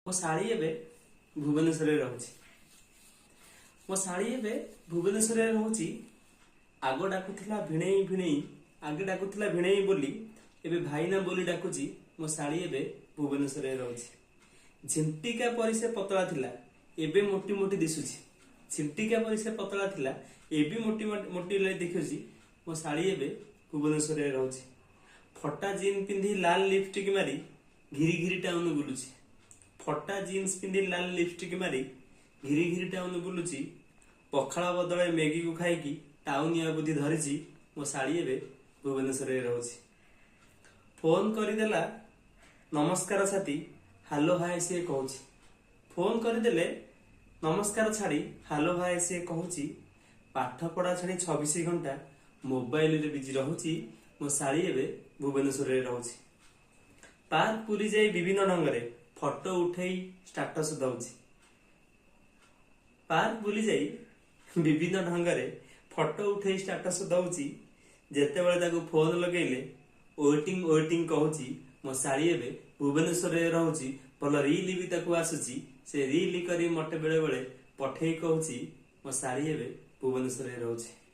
ମୋ ଶାଳୀ ଏବେ ଭୁବନେଶ୍ୱରରେ ରହୁଛି। ମୋ ଶାଳୀ ଏବେ ଭୁବନେଶ୍ୱରରେ ରହୁଛି। ଆଗ ଡାକୁଥିଲା ଭିଣେଇ ଭିଣେଇ, ଆଗେ ଡାକୁଥିଲା ଭିଣେଇ ବୋଲି, ଏବେ ଭାଇନା ବୋଲି ଡାକୁଛି। ମୋ ଶାଳୀ ଏବେ ଭୁବନେଶ୍ୱରରେ ରହୁଛି। ଝିଣ୍ଟିକା ପରି ସେ ପତଳା ଥିଲା, ଏବେ ମୋଟି ମୋଟି ଦିଶୁଛି। ଝିଣ୍ଟିକା ପରି ସେ ପତଳା ଥିଲା, ଏବେ ମୋଟି ମୋଟି ଦେଖୁଛି। ମୋ ଶାଳୀ ଏବେ ଭୁବନେଶ୍ୱରରେ ରହୁଛି। ଫଟା ଜିନ୍ ପିନ୍ଧି ଲାଲ ଲିପଷ୍ଟିକ ମାରି ଘିରି ଘିରି ଟାଉନ ବୁଲୁଛି। ଫଟା ଜିନ୍ସ ପିନ୍ଧି ଲାଲ ଲିପଷ୍ଟିକ ମାରି ଘିରି ଘିରି ଟାଉନ ବୁଲୁଛି। ପଖାଳ ବଦଳରେ ମ୍ୟାଗିକୁ ଖାଇକି ଟାଉନିଆ ବୁଦ୍ଧି ଧରିଛି। ମୋ ଶାଳୀ ଏବେ ଭୁବନେଶ୍ୱରରେ ରହୁଛି। ଫୋନ କରିଦେଲା ନମସ୍କାର ଛାତି, ହାଲୋ ହାଏ ସିଏ କହୁଛି। ଫୋନ କରିଦେଲେ ନମସ୍କାର ଛାଡ଼ି ହାଲୋ ହାଏ ସିଏ କହୁଛି। ପାଠ ପଢା ଛାଡ଼ି 24 ଘଣ୍ଟା ମୋବାଇଲରେ ବିଜି ରହୁଛି। ମୋ ଶାଳୀ ଏବେ ଭୁବନେଶ୍ୱରରେ ରହୁଛି। ପାର୍କ ପୁରୀ ଯାଇ ବିଭିନ୍ନ ଢଙ୍ଗରେ ଫଟୋ ଉଠେଇ ଷ୍ଟାଟସ ଦଉଛି। ପାର୍କ ବୁଲି ଯାଇ ବିଭିନ୍ନ ଢଙ୍ଗରେ ଫଟୋ ଉଠେଇ ଷ୍ଟାଟସ ଦଉଛି। ଯେତେବେଳେ ତାକୁ ଫୋନ ଲଗେଇଲେ ୱେଟିଂ ୱେଟିଂ କହୁଛି। ମୋ ଶାଳୀ ଏବେ ଭୁବନେଶ୍ୱରରେ ରହୁଛି। ଭଲ ରିଲ ବି ତାକୁ ଆସୁଛି। ସେ ରିଲ କରି ମତେ ବେଳେ ବେଳେ ପଠେଇ କହୁଛି। ମୋ ଶାଳୀ ଏବେ ଭୁବନେଶ୍ୱରରେ ରହୁଛି।